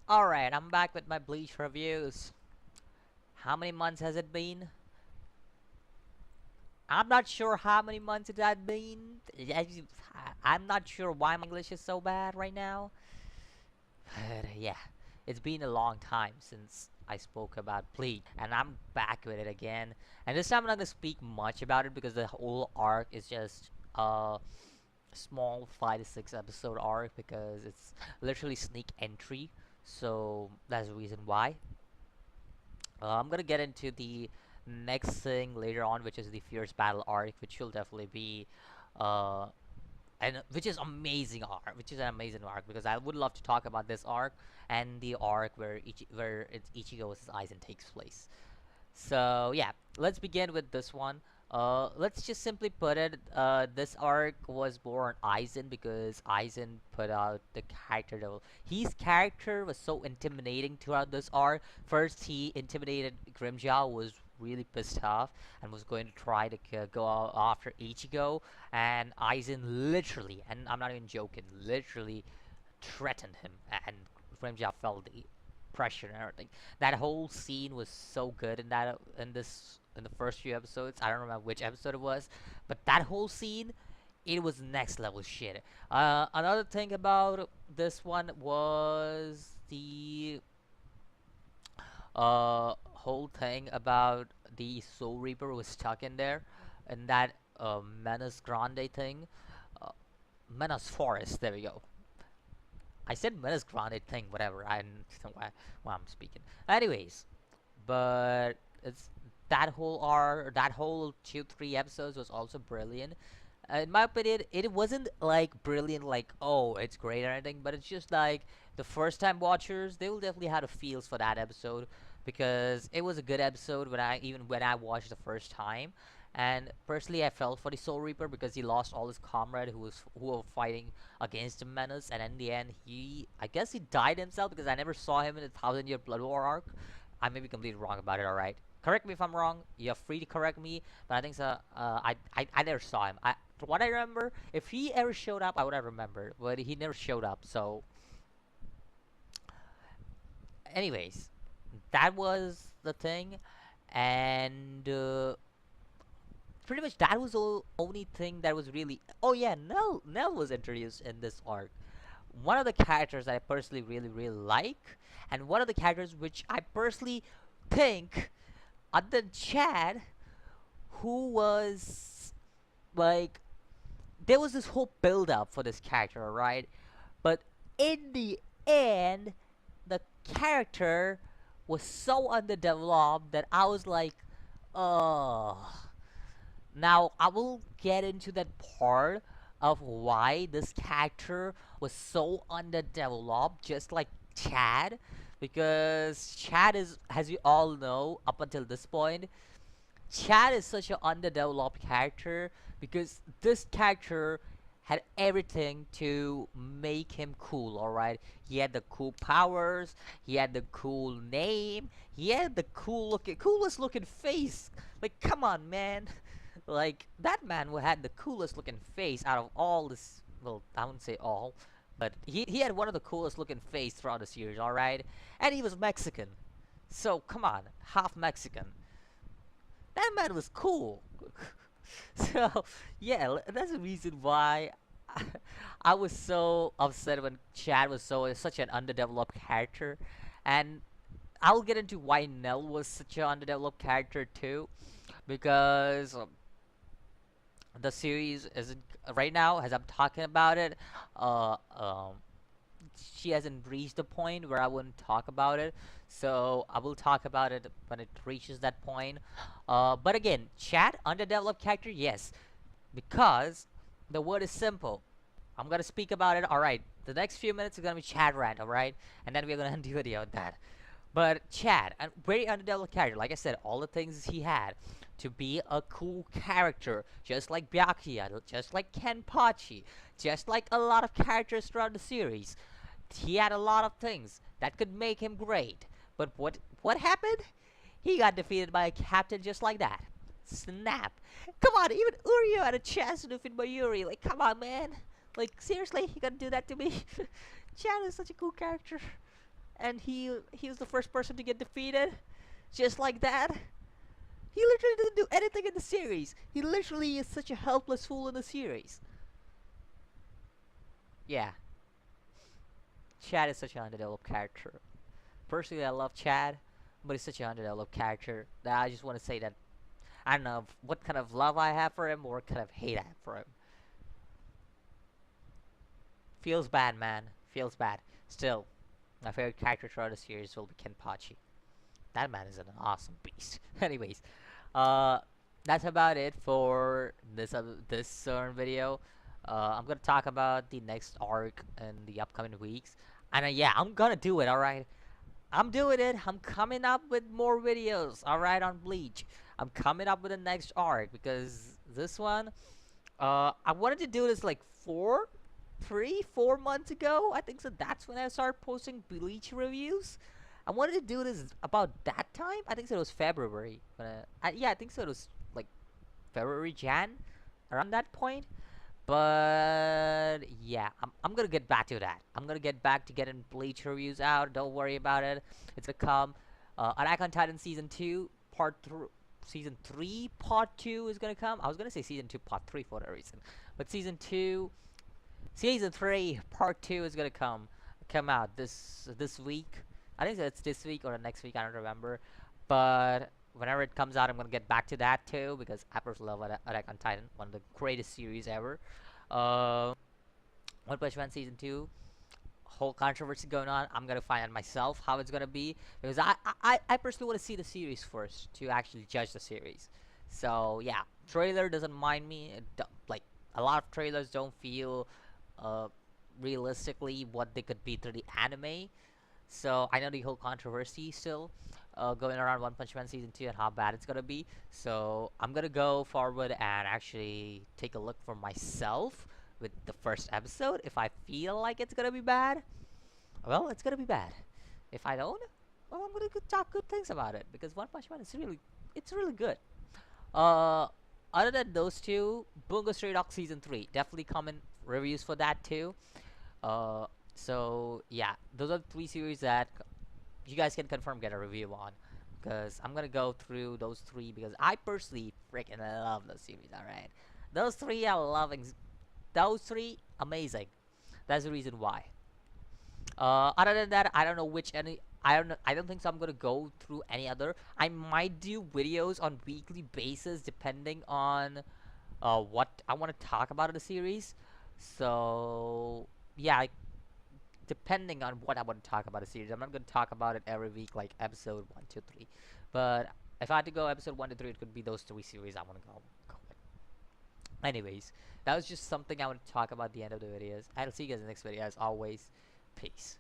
Alright, I'm back with my Bleach reviews. How many months has it been? I'm not sure how many months it had been. I'm not sure why my English is so bad right now. But yeah, it's been a long time since I spoke about Bleach. And I'm back with it again. And this time I'm not going to speak much about it because the whole arc is just a small 5 to 6 episode arc because it's literally sneak entry. So that's the reason why. I'm gonna get into the next thing later on, which is the fierce battle arc, which will definitely be, uh, and which is amazing arc, which is an amazing arc because I would love to talk about this arc and the arc where Ichigo vs Aizen takes place. So yeah, let's begin with this one. Let's just simply put it. This arc was born Aizen because Aizen put out the character. His character was so intimidating throughout this arc. First, he intimidated Grimjaw, was really pissed off and was going to try to go after Ichigo. And Aizen literally, and I'm not even joking, literally threatened him, and Grimjaw felt the pressure and everything. That whole scene was so good in the first few episodes. I don't remember which episode it was, but that whole scene, it was next level shit. Another thing about this one was the whole thing about the Soul Reaper was stuck in there, and that Menace Grande thing. Uh, Menace Forest. There we go. I said Menace Grande thing, whatever. I don't know why I'm speaking. Anyways, but it's that whole 2 3 episodes was also brilliant. In my opinion, it wasn't like brilliant, like oh it's great or anything, but it's just like the first time watchers they will definitely have a feels for that episode because it was a good episode when I watched the first time. And personally, I felt for the Soul Reaper because he lost all his comrade who were fighting against the Menace, and in the end, I guess he died himself because I never saw him in the Thousand Year Blood War arc. I may be completely wrong about it. All right, correct me if I'm wrong. You're free to correct me, but I think so. I never saw him. From what I remember, if he ever showed up, I would have remembered, but he never showed up. So, anyways, that was the thing, and. Pretty much that was the only thing that was really. Oh yeah, Nell was introduced in this arc. One of the characters that I personally really like, and one of the characters which I personally think, other than Chad, who was like, there was this whole build up for this character, right? But in the end, the character was so underdeveloped that I was like, oh. Now, I will get into that part of why this character was so underdeveloped, just like Chad. Because Chad is, as you all know, up until this point, Chad is such an underdeveloped character because this character had everything to make him cool, alright? He had the cool powers, he had the cool name, he had the coolest looking face. Like, come on, man. Like, that man who had the coolest looking face out of all this, well, I wouldn't say all, but he had one of the coolest looking face throughout the series, alright? And he was Mexican. So, come on, half Mexican. That man was cool. So, yeah, that's the reason why I was so upset when Chad was such an underdeveloped character. And I'll get into why Nell was such an underdeveloped character too. Because the series isn't right now as I'm talking about it. Uh, um, she hasn't reached the point where I wouldn't talk about it. So I will talk about it when it reaches that point. But again, Chad, underdeveloped character, yes, because the word is simple. I'm gonna speak about it. All right, the next few minutes is gonna be Chad rant. All right, and then we're gonna end the video on that. But Chad, a very underdeveloped character. Like I said, all the things he had to be a cool character, just like Byakuya, just like Kenpachi, just like a lot of characters throughout the series. He had a lot of things that could make him great. But what happened? He got defeated by a captain just like that. Snap. Come on, even Uryu had a chance to defeat Mayuri. Like, come on, man. Like, seriously, you gonna do that to me? Chad is such a cool character. and he was the first person to get defeated, just like that. He literally doesn't do anything in the series. He literally is such a helpless fool in the series. Yeah, Chad is such an undeveloped character. Personally, I love Chad, but he's such an undeveloped character that I just want to say that I don't know what kind of love I have for him or what kind of hate I have for him. Feels bad, man. Feels bad. Still, my favorite character throughout the series will be Kenpachi. That man is an awesome beast. Anyways, uh, that's about it for this certain video. I'm gonna talk about the next arc in the upcoming weeks, and yeah, I'm gonna do it. All right, I'm doing it. I'm coming up with more videos. All right, on Bleach. I'm coming up with the next arc because this one, I wanted to do this like 4 months ago. I think so. That's when I started posting Bleach reviews. I wanted to do this about that time. I think so. It was February. Yeah, I think so. It was like February, Jan, around that point. But yeah, I'm gonna get back to that. I'm gonna get back to getting Bleach reviews out. Don't worry about it. It's gonna come. Attack on Titan season 2, part 3. Season 3, part 2 is gonna come. I was gonna say season 2, part 3 for that reason, but season 3, part 2 is gonna come out this week. I think it's this week or the next week. I don't remember, but whenever it comes out, I'm gonna get back to that too because I personally love Attack on Titan, one of the greatest series ever. Uh, One Punch Man season 2, whole controversy going on. I'm gonna find out myself how it's gonna be because I personally want to see the series first to actually judge the series. So yeah, trailer doesn't mind me. Like a lot of trailers don't feel uh, realistically what they could be through the anime. So I know the whole controversy still going around One Punch Man season 2 and how bad it's gonna be. So I'm gonna go forward and actually take a look for myself with the first episode. If I feel like it's gonna be bad, well, it's gonna be bad. If I don't, well, I'm gonna talk good things about it because One Punch Man is it's really good. Uh, Other than those two, Bungo Stray Dog season 3 definitely comment reviews for that too. Uh, so yeah, those are the three series that you guys can confirm get a review on. Because I'm gonna go through those three because I personally freaking love those series. All right, those three I loving. Those three amazing. That's the reason why. Other than that, I don't know which any. I don't think so. I'm gonna go through any other. I might do videos on weekly basis depending on what I want to talk about in the series. So yeah, depending on what I want to talk about a series. I'm not going to talk about it every week like episode 1, 2, 3. But if I had to go episode 1 to 3, it could be those three series I want to go with. Anyways, that was just something I want to talk about at the end of the videos. I'll see you guys in the next video. As always, peace.